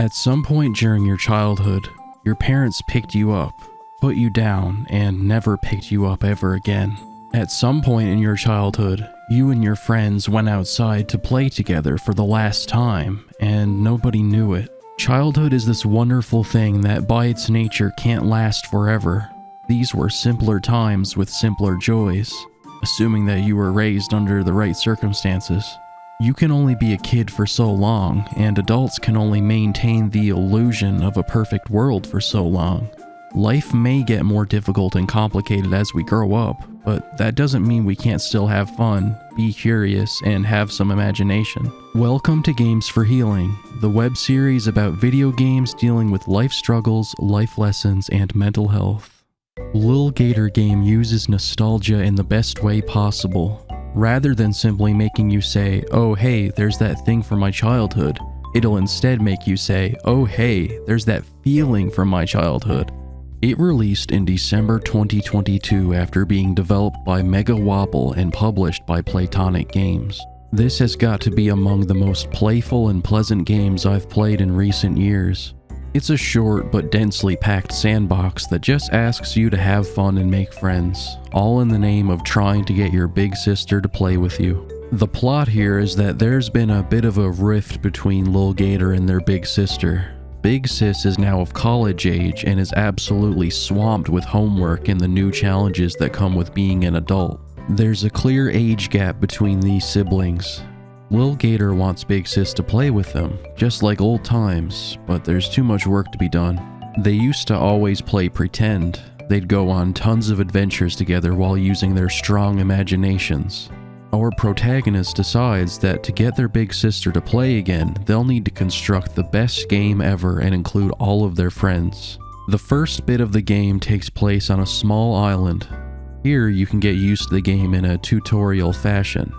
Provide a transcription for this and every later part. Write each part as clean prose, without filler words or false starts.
At some point during your childhood, your parents picked you up, put you down, and never picked you up ever again. At some point in your childhood, you and your friends went outside to play together for the last time, and nobody knew it. Childhood is this wonderful thing that by its nature can't last forever. These were simpler times with simpler joys, assuming that you were raised under the right circumstances. You can only be a kid for so long, and adults can only maintain the illusion of a perfect world for so long. Life may get more difficult and complicated as we grow up, but that doesn't mean we can't still have fun, be curious, and have some imagination. Welcome to Games for Healing, the web series about video games dealing with life struggles, life lessons, and mental health. Lil Gator game uses nostalgia in the best way possible. Rather than simply making you say, oh hey, there's that thing from my childhood, it'll instead make you say, oh hey, there's that feeling from my childhood. It released in December 2022 after being developed by Mega Wobble and published by Platonic Games. This has got to be among the most playful and pleasant games I've played in recent years. It's a short but densely packed sandbox that just asks you to have fun and make friends, all in the name of trying to get your big sister to play with you. The plot here is that there's been a bit of a rift between Lil Gator and their big sister. Big Sis is now of college age and is absolutely swamped with homework and the new challenges that come with being an adult. There's a clear age gap between these siblings. Lil Gator wants Big Sis to play with them, just like old times, but there's too much work to be done. They used to always play pretend. They'd go on tons of adventures together while using their strong imaginations. Our protagonist decides that to get their big sister to play again, they'll need to construct the best game ever and include all of their friends. The first bit of the game takes place on a small island. Here you can get used to the game in a tutorial fashion.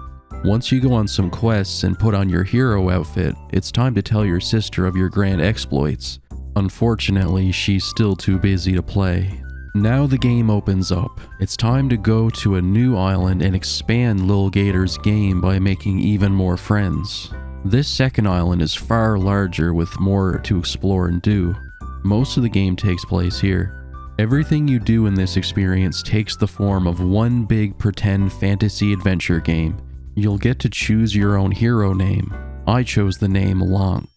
Once you go on some quests and put on your hero outfit, it's time to tell your sister of your grand exploits. Unfortunately, she's still too busy to play. Now the game opens up. It's time to go to a new island and expand Lil Gator's game by making even more friends. This second island is far larger with more to explore and do. Most of the game takes place here. Everything you do in this experience takes the form of one big pretend fantasy adventure game. You'll get to choose your own hero name. I chose the name Lonk.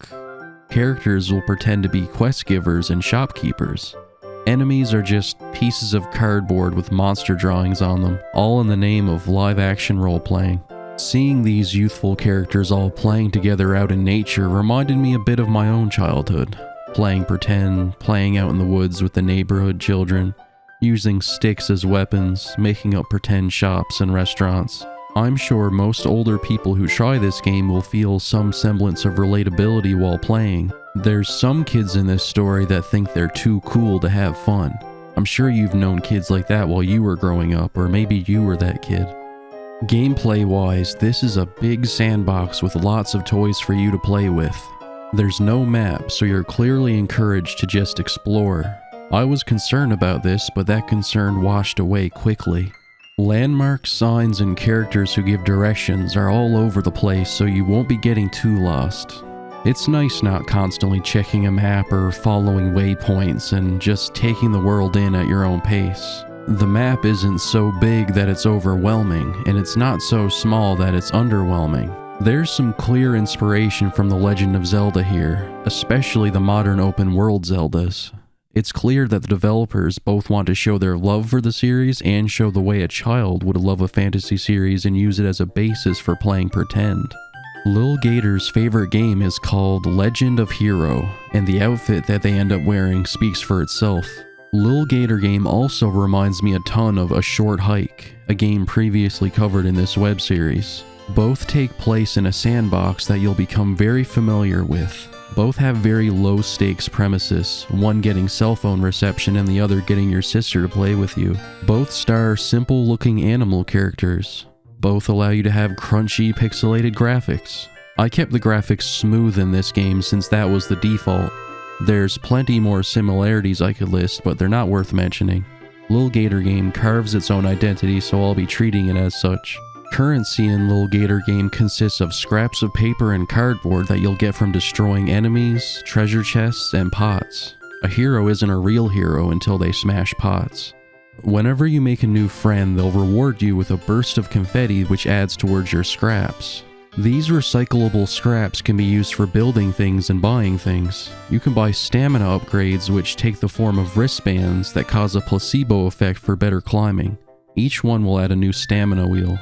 Characters will pretend to be quest givers and shopkeepers. Enemies are just pieces of cardboard with monster drawings on them, all in the name of live-action role-playing. Seeing these youthful characters all playing together out in nature reminded me a bit of my own childhood. Playing pretend, playing out in the woods with the neighborhood children, using sticks as weapons, making up pretend shops and restaurants. I'm sure most older people who try this game will feel some semblance of relatability while playing. There's some kids in this story that think they're too cool to have fun. I'm sure you've known kids like that while you were growing up, or maybe you were that kid. Gameplay-wise, this is a big sandbox with lots of toys for you to play with. There's no map, so you're clearly encouraged to just explore. I was concerned about this, but that concern washed away quickly. Landmarks, signs, and characters who give directions are all over the place, so you won't be getting too lost. It's nice not constantly checking a map or following waypoints and just taking the world in at your own pace. The map isn't so big that it's overwhelming, and it's not so small that it's underwhelming. There's some clear inspiration from The Legend of Zelda here, especially the modern open world Zeldas. It's clear that the developers both want to show their love for the series and show the way a child would love a fantasy series and use it as a basis for playing pretend. Lil Gator's favorite game is called Legend of Hero, and the outfit that they end up wearing speaks for itself. Lil Gator game also reminds me a ton of A Short Hike, a game previously covered in this web series. Both take place in a sandbox that you'll become very familiar with. Both have very low stakes premises, one getting cell phone reception and the other getting your sister to play with you. Both star simple looking animal characters. Both allow you to have crunchy pixelated graphics. I kept the graphics smooth in this game since that was the default. There's plenty more similarities I could list, but they're not worth mentioning. Lil Gator game carves its own identity, so I'll be treating it as such. Currency in Lil Gator game consists of scraps of paper and cardboard that you'll get from destroying enemies, treasure chests, and pots. A hero isn't a real hero until they smash pots. Whenever you make a new friend, they'll reward you with a burst of confetti which adds towards your scraps. These recyclable scraps can be used for building things and buying things. You can buy stamina upgrades which take the form of wristbands that cause a placebo effect for better climbing. Each one will add a new stamina wheel.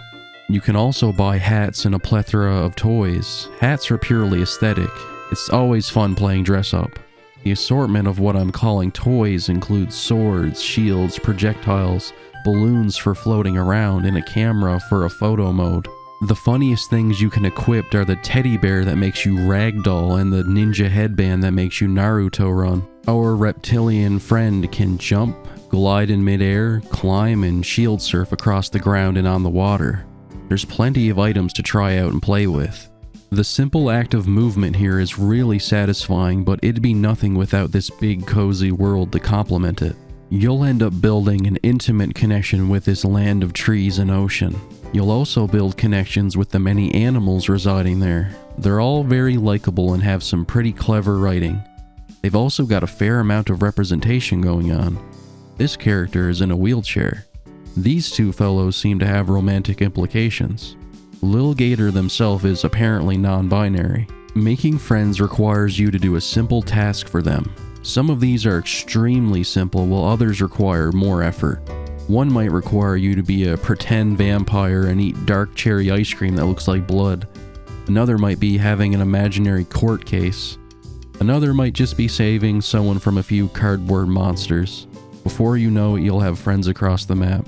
You can also buy hats and a plethora of toys. Hats are purely aesthetic. It's always fun playing dress up. The assortment of what I'm calling toys includes swords, shields, projectiles, balloons for floating around, and a camera for a photo mode. The funniest things you can equip are the teddy bear that makes you ragdoll and the ninja headband that makes you Naruto run. Our reptilian friend can jump, glide in midair, climb, and shield surf across the ground and on the water. There's plenty of items to try out and play with. The simple act of movement here is really satisfying, but it'd be nothing without this big cozy world to complement it. You'll end up building an intimate connection with this land of trees and ocean. You'll also build connections with the many animals residing there. They're all very likable and have some pretty clever writing. They've also got a fair amount of representation going on. This character is in a wheelchair. These two fellows seem to have romantic implications. Lil Gator himself is apparently non-binary. Making friends requires you to do a simple task for them. Some of these are extremely simple, while others require more effort. One might require you to be a pretend vampire and eat dark cherry ice cream that looks like blood. Another might be having an imaginary court case. Another might just be saving someone from a few cardboard monsters. Before you know it, you'll have friends across the map.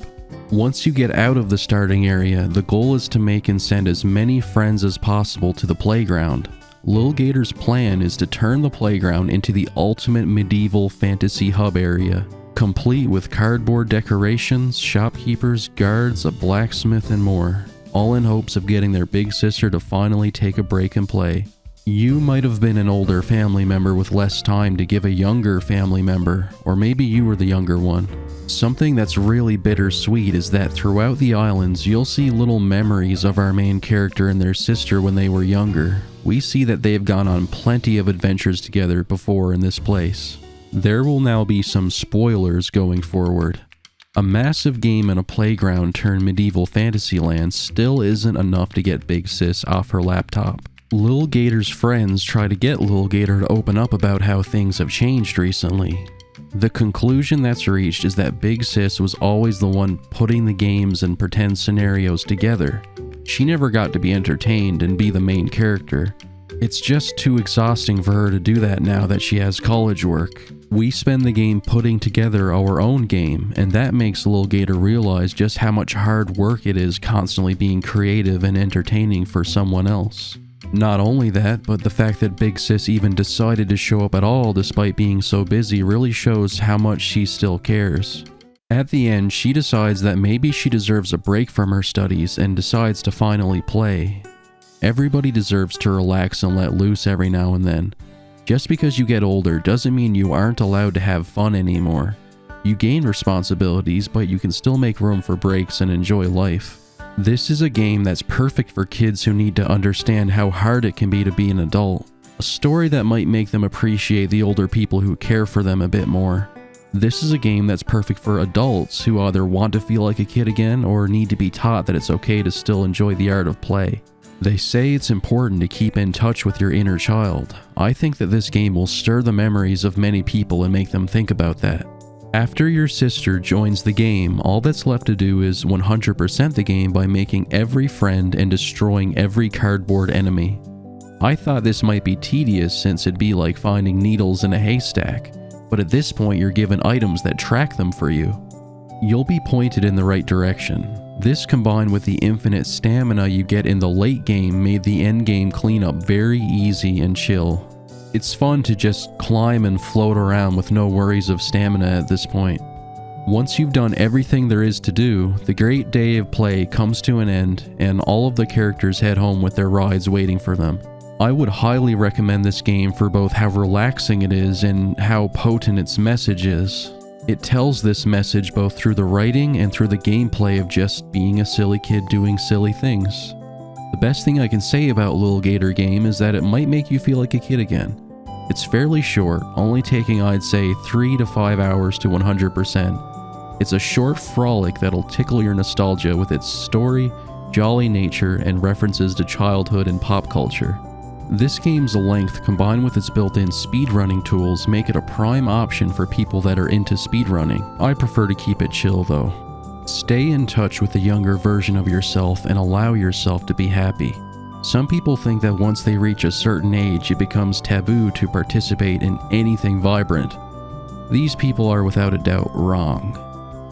Once you get out of the starting area, the goal is to make and send as many friends as possible to the playground. Lil Gator's plan is to turn the playground into the ultimate medieval fantasy hub area, complete with cardboard decorations, shopkeepers, guards, a blacksmith, and more, all in hopes of getting their big sister to finally take a break and play. You might have been an older family member with less time to give a younger family member, or maybe you were the younger one. Something that's really bittersweet is that throughout the islands, you'll see little memories of our main character and their sister when they were younger. We see that they've gone on plenty of adventures together before in this place. There will now be some spoilers going forward. A massive game in a playground turned medieval fantasy land still isn't enough to get Big Sis off her laptop. Lil Gator's friends try to get Lil Gator to open up about how things have changed recently. The conclusion that's reached is that Big Sis was always the one putting the games and pretend scenarios together. She never got to be entertained and be the main character. It's just too exhausting for her to do that now that she has college work. We spend the game putting together our own game, and that makes Lil Gator realize just how much hard work it is constantly being creative and entertaining for someone else. Not only that, but the fact that Big Sis even decided to show up at all despite being so busy really shows how much she still cares. At the end, she decides that maybe she deserves a break from her studies and decides to finally play. Everybody deserves to relax and let loose every now and then. Just because you get older doesn't mean you aren't allowed to have fun anymore. You gain responsibilities, but you can still make room for breaks and enjoy life. This is a game that's perfect for kids who need to understand how hard it can be to be an adult. A story that might make them appreciate the older people who care for them a bit more. This is a game that's perfect for adults who either want to feel like a kid again or need to be taught that it's okay to still enjoy the art of play. They say it's important to keep in touch with your inner child. I think that this game will stir the memories of many people and make them think about that. After your sister joins the game, all that's left to do is 100% the game by making every friend and destroying every cardboard enemy. I thought this might be tedious since it'd be like finding needles in a haystack, but at this point you're given items that track them for you. You'll be pointed in the right direction. This combined with the infinite stamina you get in the late game made the end game cleanup very easy and chill. It's fun to just climb and float around with no worries of stamina at this point. Once you've done everything there is to do, the great day of play comes to an end and all of the characters head home with their rides waiting for them. I would highly recommend this game for both how relaxing it is and how potent its message is. It tells this message both through the writing and through the gameplay of just being a silly kid doing silly things. The best thing I can say about Lil Gator game is that it might make you feel like a kid again. It's fairly short, only taking I'd say 3 to 5 hours to 100%. It's a short frolic that'll tickle your nostalgia with its story, jolly nature, and references to childhood and pop culture. This game's length combined with its built-in speedrunning tools make it a prime option for people that are into speedrunning. I prefer to keep it chill though. Stay in touch with the younger version of yourself and allow yourself to be happy. Some people think that once they reach a certain age, it becomes taboo to participate in anything vibrant. These people are without a doubt wrong.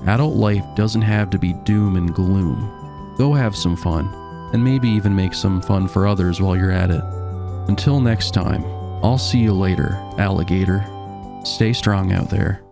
Adult life doesn't have to be doom and gloom. Go have some fun, and maybe even make some fun for others while you're at it. Until next time, I'll see you later, alligator. Stay strong out there.